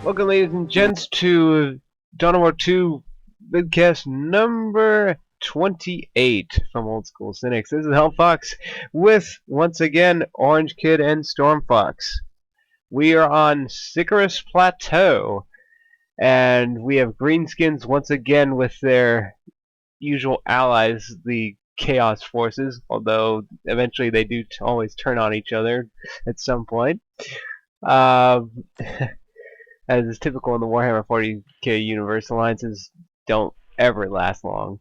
Welcome, ladies and gents, to Dawn of War 2 vidcast number 28 from Old School Cynics. This is HellFox with, once again, Orange Kid and Stormfox. We are on Sycarus Plateau, and we have Greenskins once again with their usual allies, the Chaos Forces, although eventually they do always turn on each other at some point. As is typical in the Warhammer 40k universe, alliances don't ever last long.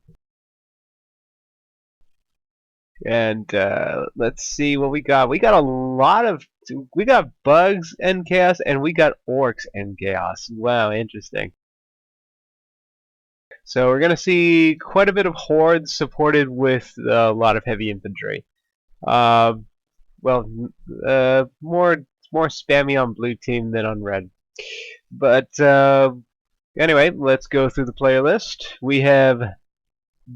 And let's see what we got. We got we got bugs and chaos, and we got orcs and chaos. Wow, interesting. So we're gonna see quite a bit of hordes supported with a lot of heavy infantry. More spammy on blue team than on red. But anyway, let's go through the player list. We have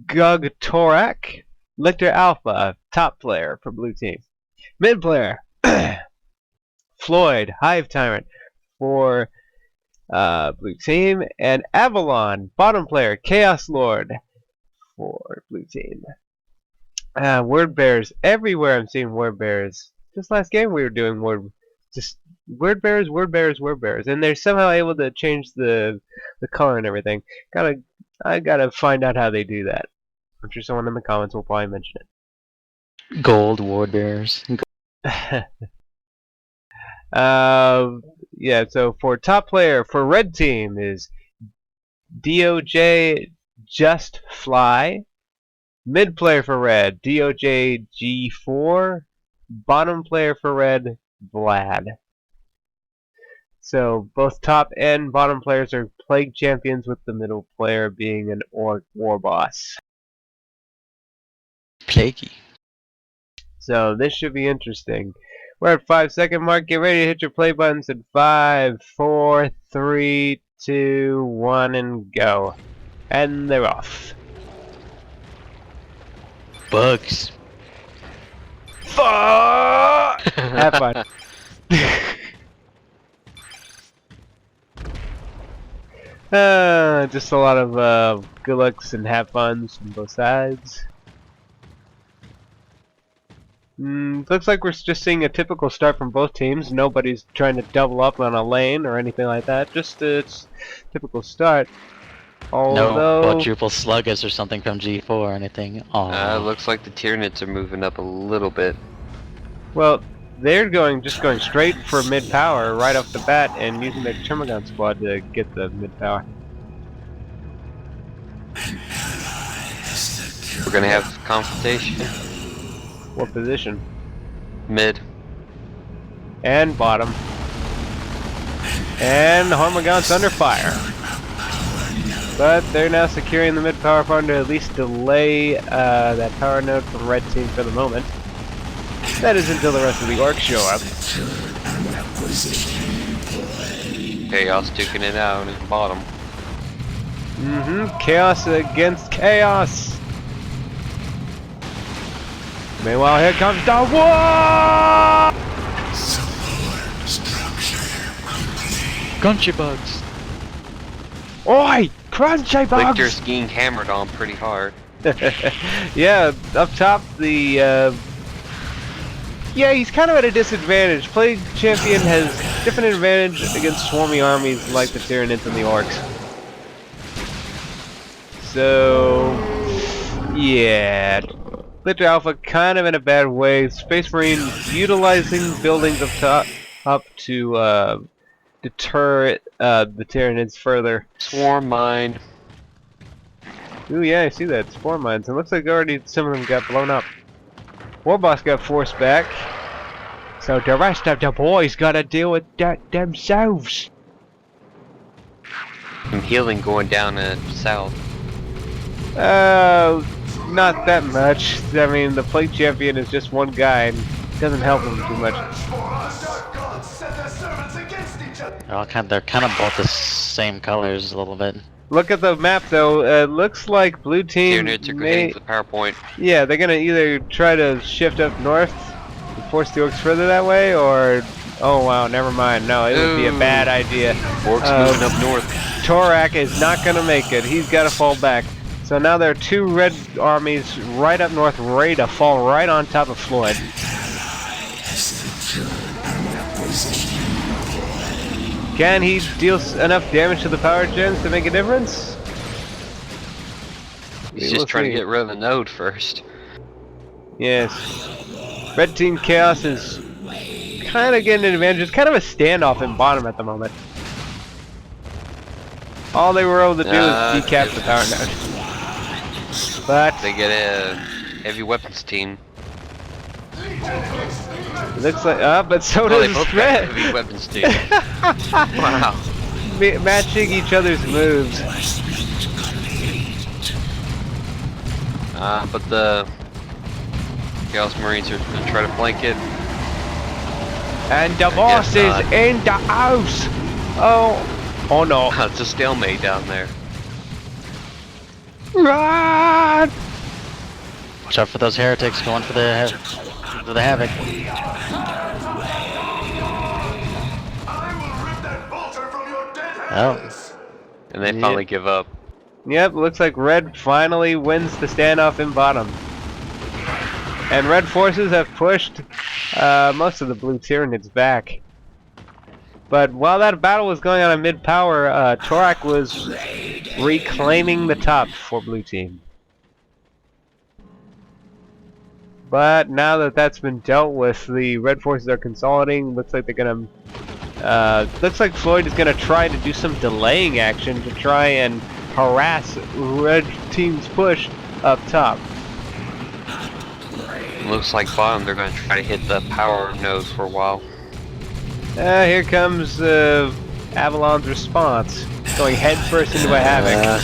Gug Torak, Lictor Alpha, top player for blue team. Mid player, Floyd, Hive Tyrant for blue team. And Avalon, bottom player, Chaos Lord for blue team. Word bearers, everywhere I'm seeing word bearers. Just last game we were doing word bearers, and they're somehow able to change the color and everything. I gotta find out how they do that. I'm sure someone in the comments will probably mention it. Gold ward bearers. Yeah. So for top player for red team is DOJ Just Fly. Mid player for red DOJ G4. Bottom player for red Vlad. So both top and bottom players are plague champions, with the middle player being an orc war boss. Plaguey. So this should be interesting. We're at 5-second mark. Get ready to hit your play buttons in 5, 4, 3, 2, 1, and go. And they're off. Bugs. Fuck! Have fun. Just a lot of good lucks and have funs from both sides. Looks like we're just seeing a typical start from both teams. Nobody's trying to double up on a lane or anything like that. Just a typical start. Although, no quadruple sluggas or something from G4 or anything. Looks like the Tyranids are moving up a little bit. Well, they're just going straight for mid power right off the bat and using their Termagon squad to get the mid power. We're gonna have confrontation. What position? Mid. And bottom. And Hormagaun's under fire. But they're now securing the mid power farm to at least delay that power node from red team for the moment. That is until the rest of the orcs show up. Chaos duking it out at the bottom. Chaos against chaos. Meanwhile, here comes the war! Crunchy bugs. Oi! Crunchy bugs! Lictor's getting hammered on pretty hard. Yeah, up top the yeah, he's kind of at a disadvantage. Plague Champion has different advantage against swarmy armies like the Tyranids and the Orcs. So, yeah. Lictor Alpha kind of in a bad way. Space Marine utilizing buildings up to deter the Tyranids further. Swarm mine. Ooh, yeah, I see that. Swarm mines. It looks like already some of them got blown up. Warboss got forced back, so the rest of the boys gotta deal with that themselves. Some healing going down south. Not that much. I mean, the Plague Champion is just one guy and doesn't help him too much. They're kind of both the same colors a little bit. Look at the map though. It looks like blue team Tyranids are heading to the power point. Yeah, they're gonna either try to shift up north and force the orcs further that way, or Oh wow, never mind. No, it would be a bad idea. Orcs moving up north. Torak is not gonna make it. He's gotta fall back. So now there are two red armies right up north, ready to fall right on top of Floyd. Can he deal enough damage to the power gens to make a difference? He's just trying to get rid of the node first. Yes. Red Team Chaos is kind of getting an advantage. It's kind of a standoff in bottom at the moment. All they were able to do is decap the power node. But they get a heavy weapons team. It looks like, but so does Red. Heavy weapons team. Wow. Matching each other's moves. But the Chaos Marines are going to try to flank it. And the boss is in the house. Oh no. It's a stalemate down there. Run! Watch out for those heretics going for the havoc. Oh. And they finally give up. Yep, looks like Red finally wins the standoff in bottom. And Red forces have pushed most of the blue Tyranids back. But while that battle was going on in mid-power, Torak was reclaiming the top for blue team. But now that that's been dealt with, the red forces are consolidating. Looks like they're gonna. Looks like Floyd is gonna try to do some delaying action to try and harass red team's push up top. Looks like bottom. They're gonna try to hit the power node for a while. Here comes Avalon's response, going headfirst into a havoc.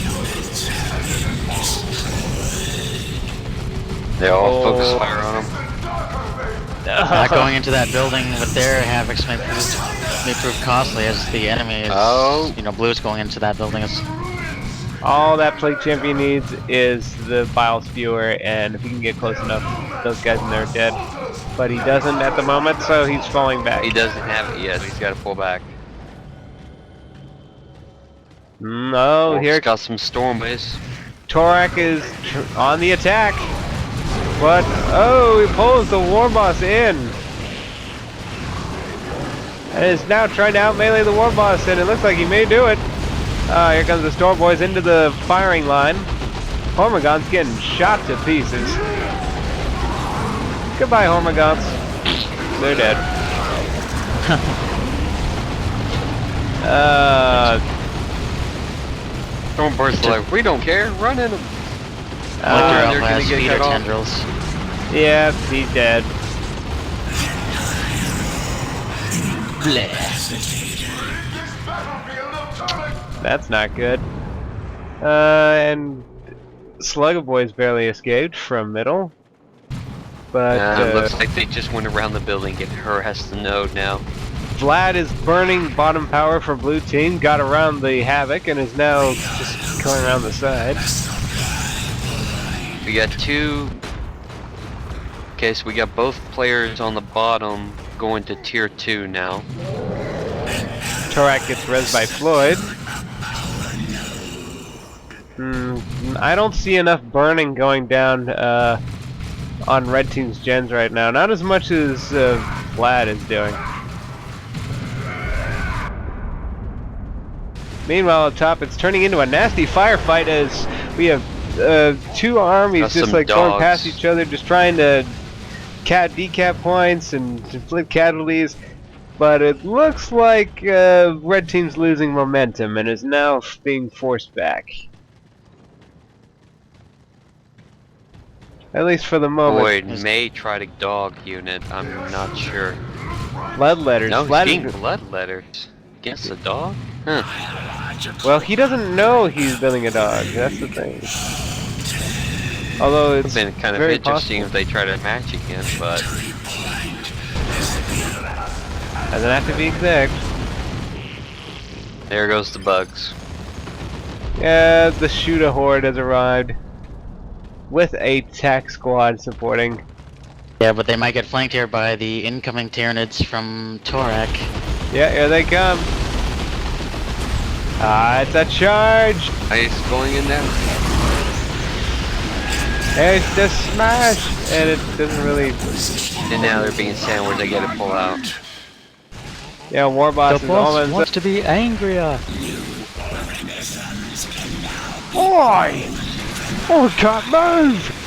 They all focus fire on them. Not going into that building with their havocs may prove costly, as the enemy is, you know, blue is going into that building. All that plate champion needs is the bile spewer, and if he can get close enough, those guys in there are dead. But he doesn't at the moment, so he's falling back. He doesn't have it yet. He's got to pull back. No, here got some storm base. Torak is on the attack, but he pulls the war boss in, and is now trying to out melee the war boss, and it looks like he may do it. Here comes the storm boys into the firing line. Hormagon's getting shot to pieces. Goodbye, Hormagons. They're dead. Stormboard's like, we don't care, run in them. They're gonna get cut off. Tendrils. Yeah, he's dead. That's not good. And Slugger Boys barely escaped from middle. But looks like they just went around the building and harassed the node now. Vlad is burning bottom power for blue team, got around the havoc, and is now just going around the side. We got two. Okay, so we got both players on the bottom going to tier 2 now. Torak gets res by Floyd. I don't see enough burning going down on red team's gens right now. Not as much as Vlad is doing. Meanwhile, up top, it's turning into a nasty firefight as we have two armies just like going past each other, just trying to decap points and flip casualties. But it looks like red team's losing momentum and is now being forced back. At least for the moment. Boyd may try to dog unit, I'm not sure. Bloodletters. No, he's being bloodletters. Against a dog? Huh. Well, he doesn't know he's building a dog, that's the thing. Although it's been kind of interesting if they try to match again, but doesn't have to be exact. There goes the bugs. Yeah, the Shooter Horde has arrived with a tac squad supporting. Yeah, but they might get flanked here by the incoming Tyranids from Torak. Yeah, here they come. It's a charge. Ice going in there. It's the smash, and it doesn't really. And now they're being sandwiched. They gotta pull out. Yeah, Warboss is almost. wants to be angrier. Oi! Oh, can't move.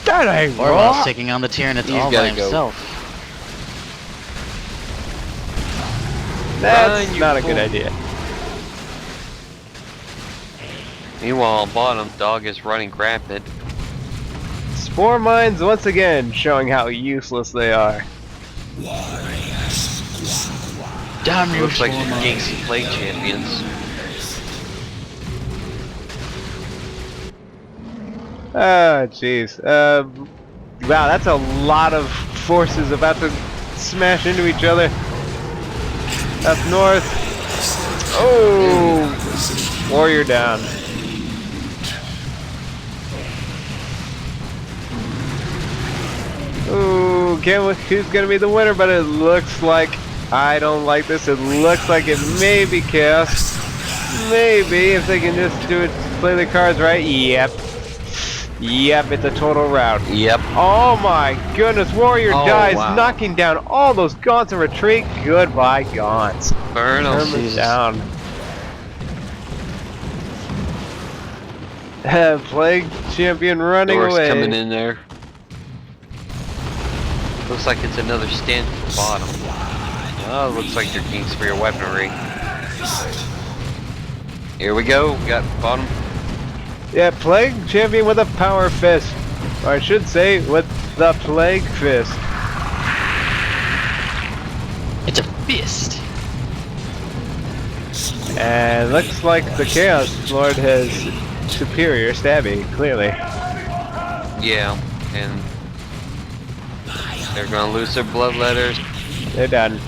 That ain't Warboss right. taking on the Tyranids He's all by gotta go. himself. That's Run, you not a fool. good idea. Meanwhile, on bottom, dog is running rampant. Spore mines once again showing how useless they are. Damn you, Looks like Spore they're Mines. Gangster Play champions. Oh, jeez. Wow, that's a lot of forces about to smash into each other. Up north. Oh! Warrior down. Ooh, who's gonna be the winner? But it looks like I don't like this. It looks like it may be Chaos. Maybe if they can just do it, play the cards right. Yep. Yep, it's a total rout. Yep. Oh my goodness, Warrior Oh, dies, wow. knocking down all those gaunts of retreat. Goodbye, gaunts. Burn them. Turn them down. Plague champion running Doors away. coming in there. Looks like it's another stand at the bottom. Oh, looks like they're King Spear weaponry. Here we go. We got bottom. Yeah, Plague champion with a power fist. Or I should say, with the Plague fist. It's a fist. And looks like the Chaos Lord has superior stabby, clearly. Yeah, and they're gonna lose their bloodletters. They're done.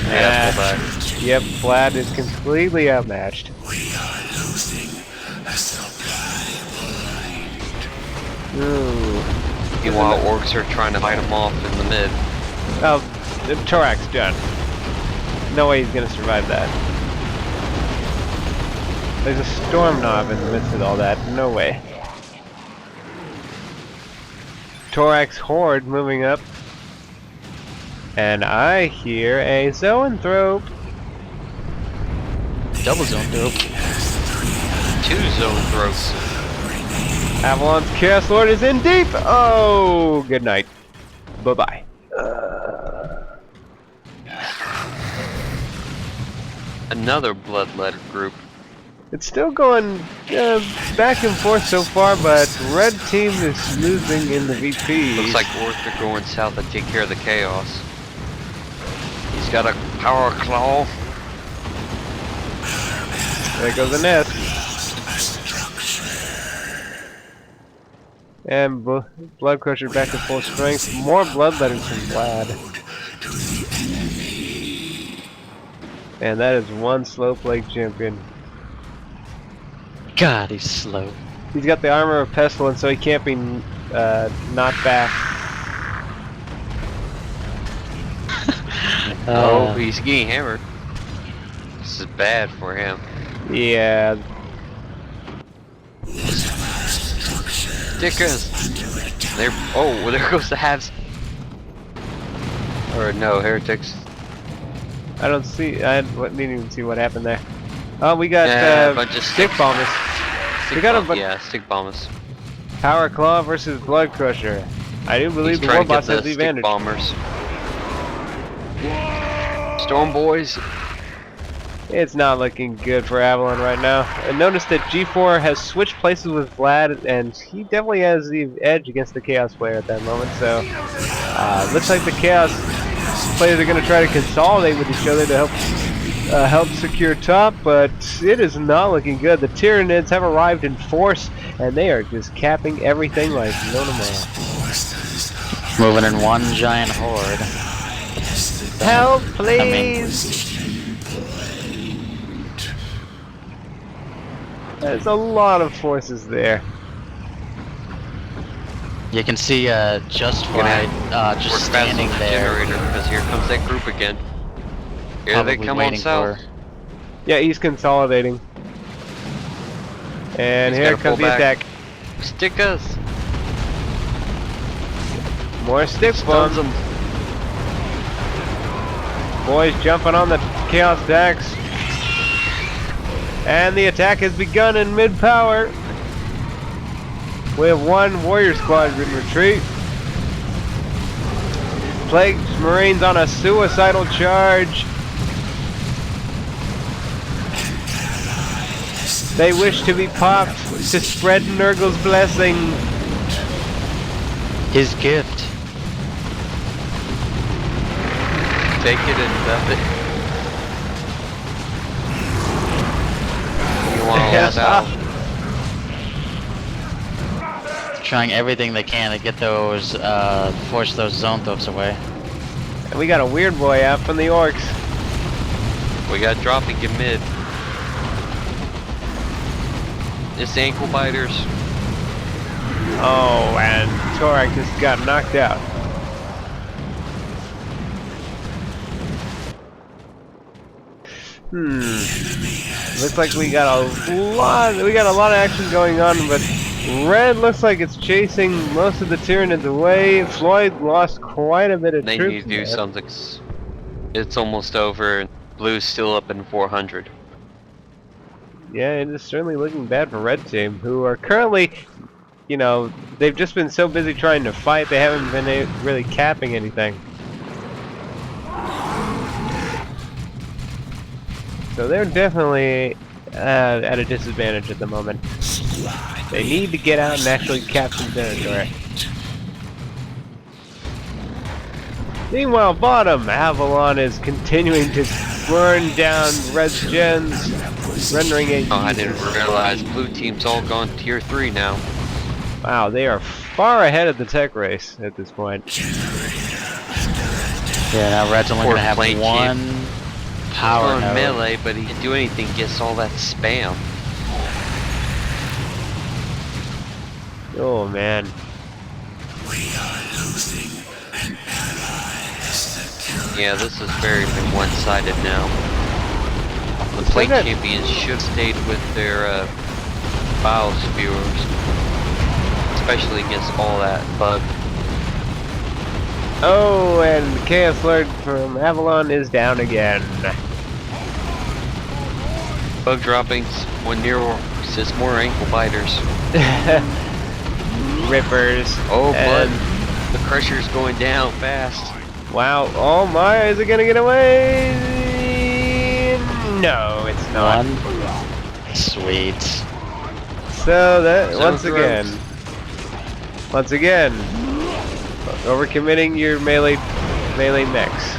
Yeah, pull back. Yep, Vlad is completely outmatched. Ooh. Meanwhile, orcs are trying to fight them off in the mid. Oh, the Torak's done. No way he's gonna survive that. There's a storm knob in the midst of all that. No way. Torak's horde moving up. And I hear a zoanthrope. Double zone dope. 2 zone throats. Avalon's Chaos Lord is in deep! Oh, good night. Bye-bye. Another bloodletter group. It's still going back and forth so far, but red team is losing in the VP. Looks like orcs are going south to take care of the chaos. He's got a power claw. There goes the nest. And Blood Crusher back to full strength. More bloodletters from Vlad. And that is one slow Plague champion. God, he's slow. He's got the armor of pestilence, so he can't be knocked back. Oh, he's getting hammered. This is bad for him. Yeah. Stickers. There. Oh, well, there goes the halves. Or no, heretics. I don't see. I didn't even see what happened there. Oh, we got A bunch of stick bombers. Stick We got a bomb- bunch. yeah, stick bombers. Power Claw versus Blood Crusher. I do believe He's the trying to Warboss get has the the stick advantage. bombers. Storm boys. It's not looking good for Avalon right now. And notice that G4 has switched places with Vlad, and he definitely has the edge against the Chaos player at that moment. So, looks like the Chaos players are going to try to consolidate with each other to help secure top, but it is not looking good. The Tyranids have arrived in force, and they are just capping everything like no tomorrow. Moving in one giant horde. Help, please! There's a lot of forces there. You can see just standing the there. generator because here comes that group again. Here they come on south. Yeah, he's consolidating. And He's here gotta comes pull the back. attack. Stick us. More stick Stuns bombs. them. Boys jumping on the chaos stacks. And the attack has begun in mid-power. We have one warrior squad in retreat. Plague Marines on a suicidal charge. They wish to be popped to spread Nurgle's blessing. His gift. Take it and dump it. You want all Yes. out. Trying everything they can to get those, force those Zonthos away. And we got a weird boy out from the orcs. We got dropping in mid. It's ankle biters. Oh, and Torak just got knocked out. Looks like we got a lot of action going on, but Red looks like it's chasing most of the Tyranids away. Floyd lost quite a bit of They troops. need to do something. It's almost over. Blue's still up in 400. Yeah, it is certainly looking bad for Red Team, who are currently, you know, they've just been so busy trying to fight, they haven't been really capping anything. So they're definitely at a disadvantage at the moment. They need to get out and actually cap some territory. Meanwhile, bottom, Avalon is continuing to burn down Red's gens, rendering a... Oh, I didn't realize blue team's all gone tier 3 now. Wow, they are far ahead of the tech race at this point. Yeah, now Red's only Poor gonna have Plague one power He's node. on melee, but he can do anything, gets all that spam. Oh man. Yeah, this is very one-sided now. The Plague that- Champions should have stayed with their Bile Spewers. Especially against all that bug. Oh, and the Chaos Lord from Avalon is down again. Bug droppings, one near says more ankle biters. Rippers. Oh, and- but the Crusher's going down fast. Wow, oh my, is it gonna get away? No, it's not. One. Sweet. So that, So once again, overcommitting your melee mechs.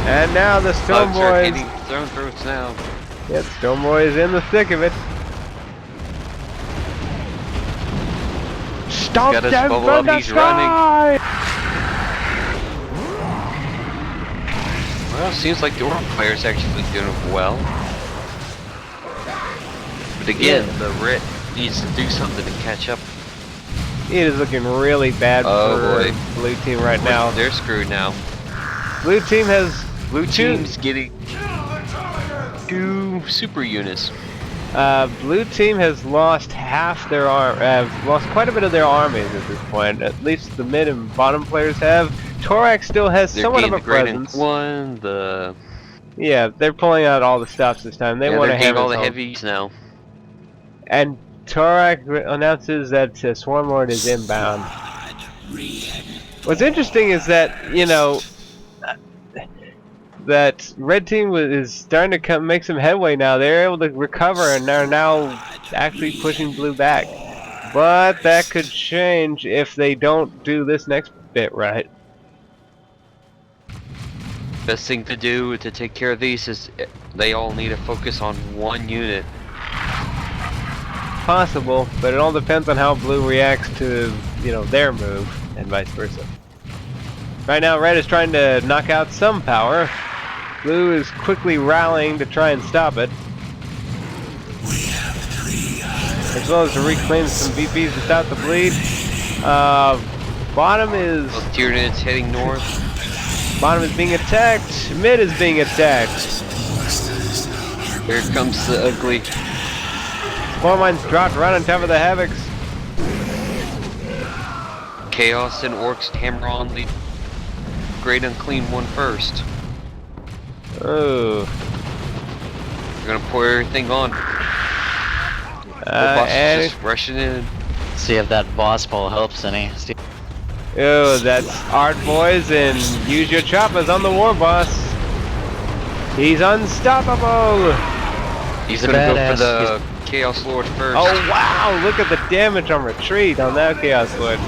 And now the Stone Bugs are Boys. hitting zone throats now. Yep, Stone Boy is in the thick of it. Stop Got his them bubble from up, the he's sky! Well, seems like the Orc player's actually doing well. But again, the Rit needs to do something to catch up. It is looking really bad Oh, for boy. Blue Team right now. They're screwed now. Blue Team has Blue team's getting 2 super units. Blue Team has lost half their lost quite a bit of their armies at this point. At least the mid and bottom players have. Torak still has They're somewhat of getting a the Great presence. One, the Yeah, they're pulling out all the stops this time. They yeah, want to they're getting have all the heavies now. And Torak announces that Swarmlord is inbound. What's interesting is that, you know, that Red Team is starting to make some headway now. They're able to recover and are now actually pushing Blue back. But that could change if they don't do this next bit right. Best thing to do to take care of these is they all need to focus on one unit. Possible, but it all depends on how Blue reacts to, you know, their move and vice versa. Right now, Red is trying to knock out some power. Blue is quickly rallying to try and stop it. as well as to reclaim some VPs without the bleed. Bottom is... Both tier units heading north. Bottom is being attacked. Mid is being attacked. Here comes the ugly. Spawn mines dropped right on top of the Havocs. Chaos and Orcs hammer on the Great Unclean one first. Oh. They're gonna pour everything on. The boss is just rushing in. See if that boss pole helps any. Oh, that's art, boys, and use your choppers on the war boss. He's unstoppable. He's a gonna go badass. for the Chaos Lord first. Oh wow! Look at the damage on retreat on that Chaos Lord.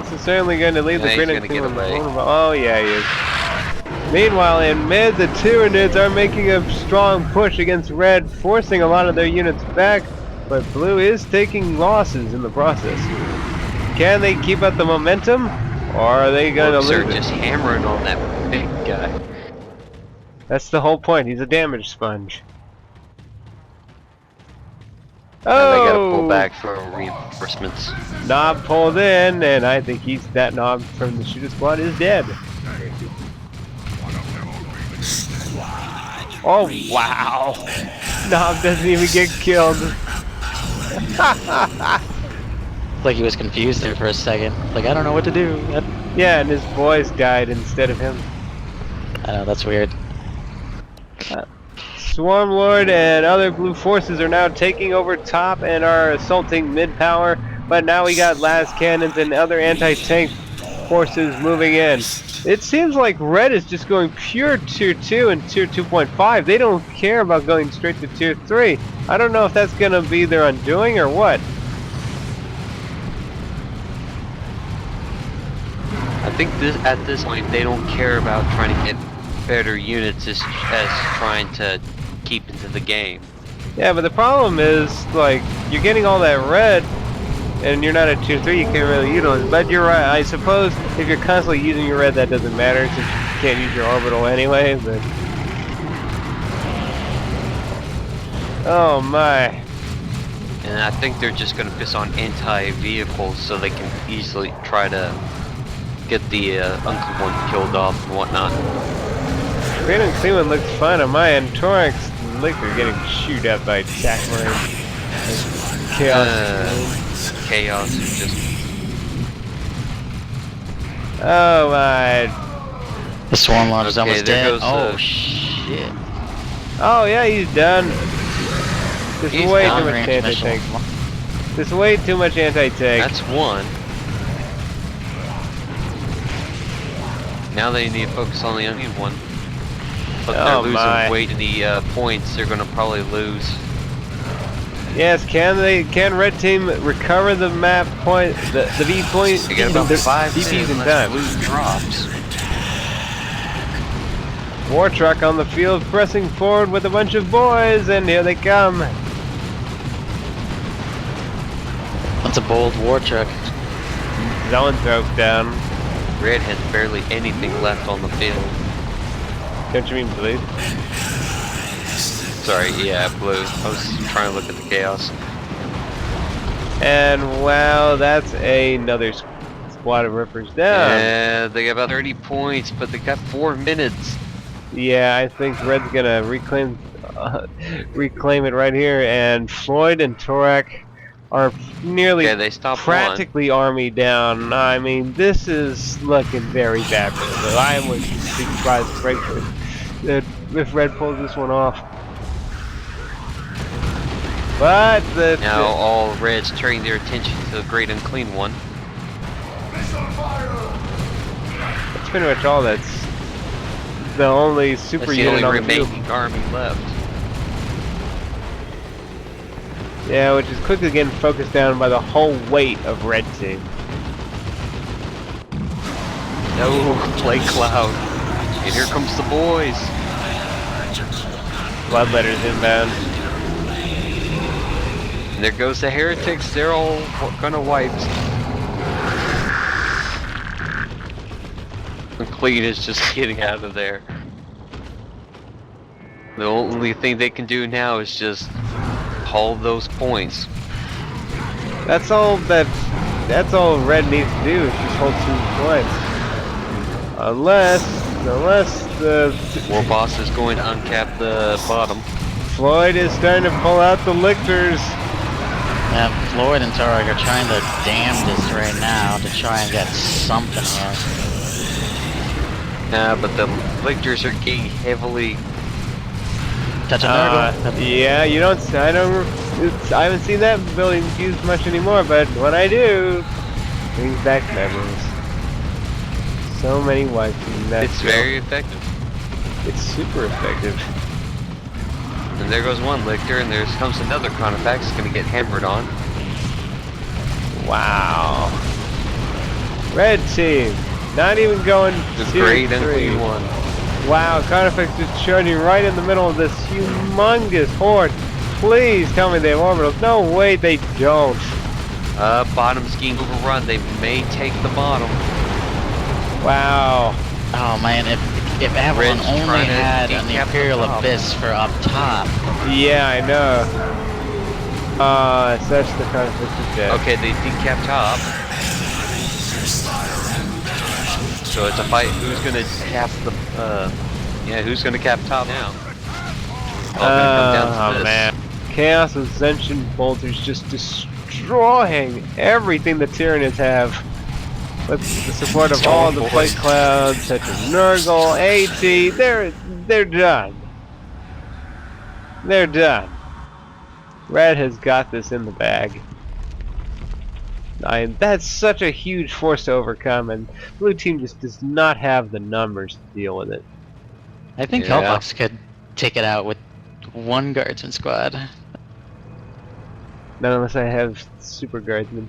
This is certainly going to leave the he's Great gonna Unclean get away. vulnerable. Oh yeah, he is. Meanwhile, in mid, the Tyranids are making a strong push against red, forcing a lot of their units back, but blue is taking losses in the process. Can they keep up the momentum, or are they going to Orcs are lose it? just hammering on that big guy. That's the whole point. He's a damage sponge. Now they gotta Oh! pull back for reinforcements. Knob pulled in, and I think that knob from the shooter squad is dead. Oh wow! Knob doesn't even get killed. Like he was confused there for a second. Like, I don't know what to do. Yeah, and his boys died instead of him. I know, that's weird. Swarmlord and other blue forces are now taking over top and are assaulting mid-power, but now we got las cannons and other anti-tank forces moving in. It seems like red is just going pure tier 2 and tier 2.5. They don't care about going straight to tier 3. I don't know if that's going to be their undoing or what. I think at this point they don't care about trying to get better units as trying to keep into the game. Yeah, but the problem is, like, you're getting all that red, and you're not at tier 3, you can't really utilize it. But you're right, I suppose if you're constantly using your red, that doesn't matter, since you can't use your orbital anyway, but... Oh my. And I think they're just gonna piss on anti-vehicles so they can easily try to get the Uncle One killed off and whatnot. Great Unclean One looks fine on my end. Thorax and Lick are getting chewed up by attack marines. Chaos. Chaos is just... Oh my. The Swarm Lord is Okay, almost there dead. goes, Oh shit. Oh yeah, he's done. There's He's way done. too much Range anti-tank. missile. There's way too much anti-tank. That's one. Now they need to focus on the onion one. But they're losing weight in the points. They're gonna probably lose. Yes, can red team recover the map point, the V point, They got about the 5 VPs minutes in unless time. blue drops. War truck on the field pressing forward with a bunch of boys, and here they come. That's a bold war truck. Zoanthrope down. Red has barely anything left on the field. Don't you mean blue? Sorry, yeah, blue. I was trying to look at the chaos. And wow, that's another squad of rippers down. Yeah, they got about 30 points, but they got 4 minutes. Yeah, I think red's gonna reclaim it right here, and Floyd and Torak are nearly Okay, they stopped practically army down. I mean, this is looking very bad for them. I would be surprised if red pulls this one off. But now all red's turning their attention to the Great Unclean One. that's pretty much all. That's the only super That's the unit only on the field. remaining army left. Yeah, which is quickly getting focused down by the whole weight of red team. No, play cloud. And here comes the boys. Bloodletter's inbound. And there goes the heretics. They're all gonna wiped. Unclean is just getting out of there. The only thing they can do now is just hold those points. That's all Red needs to do is just hold 2 points. Unless the War Boss is going to uncap the bottom. Floyd is starting to pull out the lictors. Yeah, Floyd and Tarek are trying to dam this right now to try and get something here. Yeah, but the lictors are getting heavily. Touch a nerd. Yeah, I haven't seen that building used much anymore, but when I do, brings back memories. So many wipes in that. It's very effective. It's super effective. And there goes one lictor, and there comes another Chronofax that's gonna get hammered on. Wow. Red team, not even going The 2-3. great unclean one. Wow, Chronofax is charging right in the middle of this humongous horde. Please tell me they have orbitals. No way they don't. Bottom's getting overrun. They may take the bottom. Wow. Oh man, if Avalon Red's only trying to had an decap Imperial the top. Abyss for up top. Yeah, I know. Such the Chronofax is dead. Okay, they decap top. So it's a fight. Who's gonna cap the? Who's gonna cap top now? All gonna come down to this. Man. Chaos with Zenshin bolters just destroying everything the Tyranids have. With the support of all the plate clouds, such as Nurgle, AT, they're done. They're done. Red has got this in the bag. That's such a huge force to overcome, and blue team just does not have the numbers to deal with it. I think Yeah. HellFox could take it out with 1 guardsman squad. Not unless I have super guardsmen.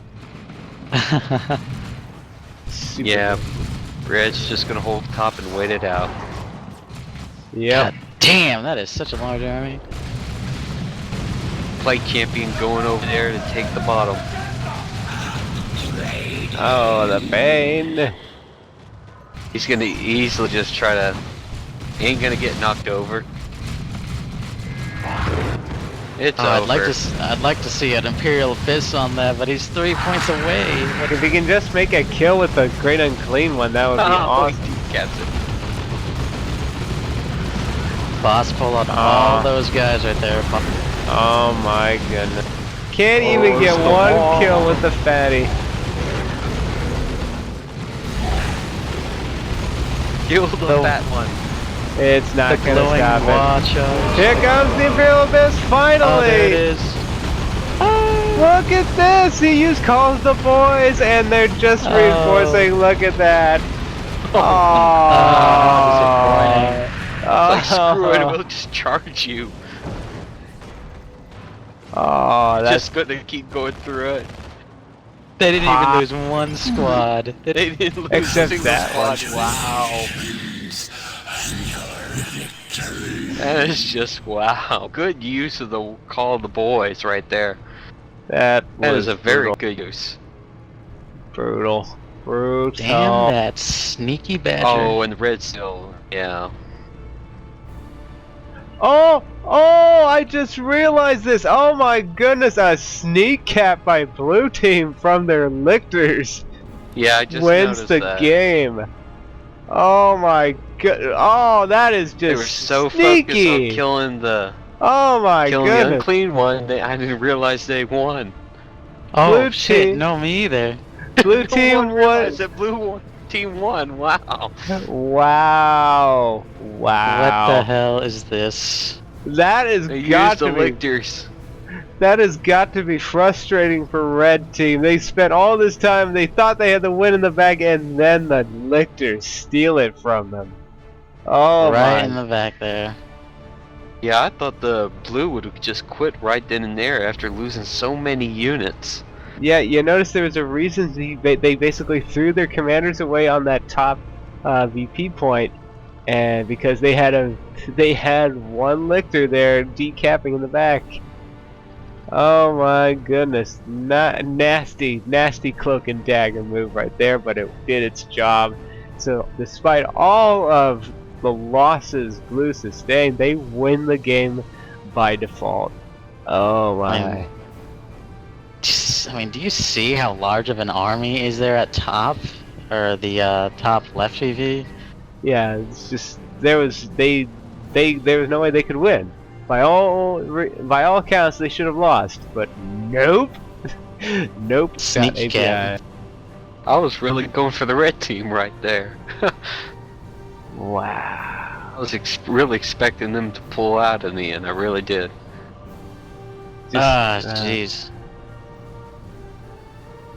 Super Yeah, Red's just gonna hold top and wait it out. Yep. God damn, that is such a large army. Plate champion going over there to take the bottom. Oh, the pain. He's gonna easily just try to. He ain't gonna get knocked over. It's over. I'd like to see an Imperial Abyss on that, but he's 3 points away. If he can just make a kill with the Great Unclean one, that would be awesome. He decaps it. Boss, pull out all those guys right there. Oh my goodness. Can't even get one kill with the fatty. Kill the fat one. It's not gonna glowing stop it. watch. Here comes the Imperial Abyss, finally! Oh, there it is. Look at this! He used calls the boys, and they're just reinforcing. Look at that. Like, screw it, we'll just charge you. Oh, that's Just gonna keep going through it. They didn't even lose 1 squad. They didn't lose Except a single that squad. one. Wow. That is just wow. Good use of the call of the boys right there. that That was is a very brutal. good use. Brutal. Damn that sneaky badger. Oh, and Red still, yeah. Oh, I just realized this. Oh my goodness, a sneak cap by blue team from their lictors Yeah, I just wins noticed the that. game. Oh my god. Oh, that is just They were so sneaky. focused on killing the the goodness. unclean one, I didn't realize they won. Oh Blue shit, team. no me either. Blue No team one realized won. that blue team won. Wow. Wow. What the hell is this? That has They got used the to be. lictors. That has got to be frustrating for Red Team. They spent all this time, they thought they had the win in the bag, and then the lictors steal it from them. Oh Right my. in the back there. Yeah, I thought the blue would have just quit right then and there after losing so many units. Yeah, you notice there was a reason they basically threw their commanders away on that top VP point, and because they had one lictor there decapping in the back. Oh my goodness, nasty cloak and dagger move right there, but it did its job. So despite all of the losses Blue sustained, they win the game by default. Oh my. I mean, do you see how large of an army is there at top? Or the top left TV? Yeah, it's just there was no way they could win. By all accounts, they should have lost, but nope, nope. Sneaky cat. I was really going for the red team right there. Wow. I was really expecting them to pull out in the end. I really did. Jeez.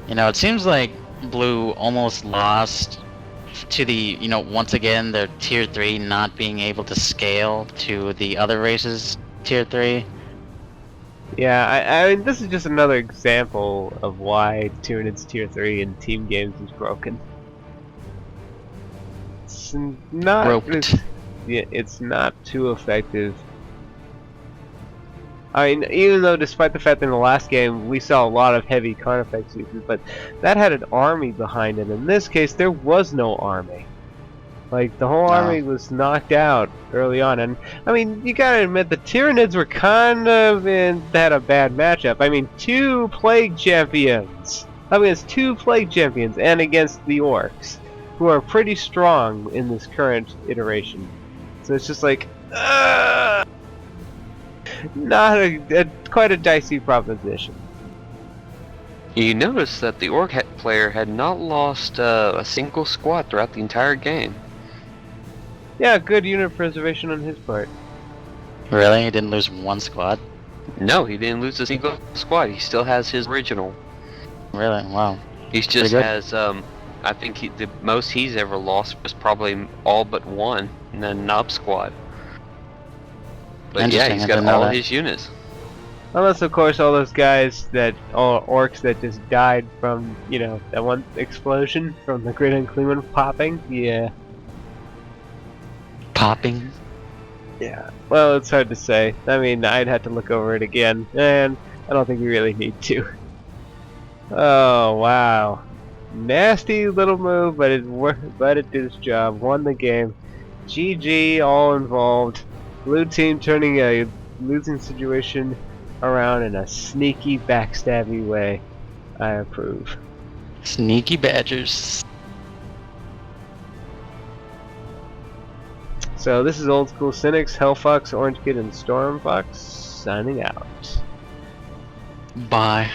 You know, it seems like Blue almost lost to the, once again, their Tier 3 not being able to scale to the other races' Tier 3. Yeah, I mean, this is just another example of why Tyranids Tier 3 in team games is broken. It's not... It's not too effective. I mean, even though despite the fact that in the last game we saw a lot of heavy Carnifex uses, but that had an army behind it. In this case, there was no army. Like, the whole army was knocked out early on, and I mean, you gotta admit the Tyranids were kind of had a bad matchup. I mean, 2 Plague Champions. I mean, it's 2 Plague Champions, and against the Orcs, who are pretty strong in this current iteration. So it's just like, not quite a dicey proposition. You notice that the Orc player had not lost a single squad throughout the entire game. Yeah, good unit preservation on his part. Really? He didn't lose one squad? No, he didn't lose a single squad. He still has his original. Really? Wow. He just has, I think the most he's ever lost was probably all but one, and then Knob squad. But yeah, he's got all his units. Unless, of course, all those guys all orcs that just died from, that one explosion from the Grid and Cleveland popping. Yeah. Popping? Yeah. Well, it's hard to say. I mean, I'd have to look over it again, and I don't think we really need to. Oh, wow. Nasty little move, but it did its job. Won the game. GG, all involved. Blue team turning a losing situation around in a sneaky, backstabby way. I approve. Sneaky badgers. So this is Old School Cynics, HellFox, Orange Kid, and Stormfox signing out. Bye.